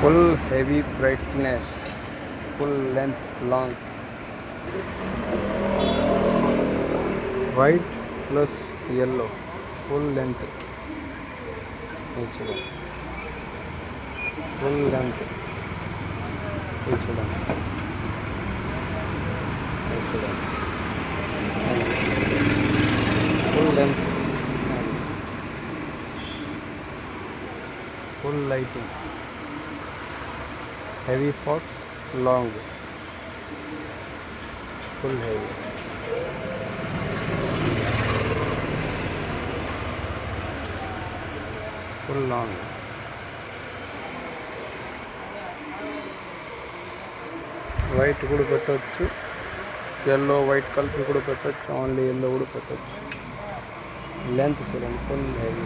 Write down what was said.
full heavy brightness, full length long, white plus yellow, full length, చూడండి full length, చూడండి full length, full lighting, heavy fox, long, full heavy, full long, white కూడా పెట్టవచ్చు, yellow white కలిపి కూడా పెట్టవచ్చు, only yellow కూడా పెట్టవచ్చు. Length చూడండి ఫుల్ హెవీ.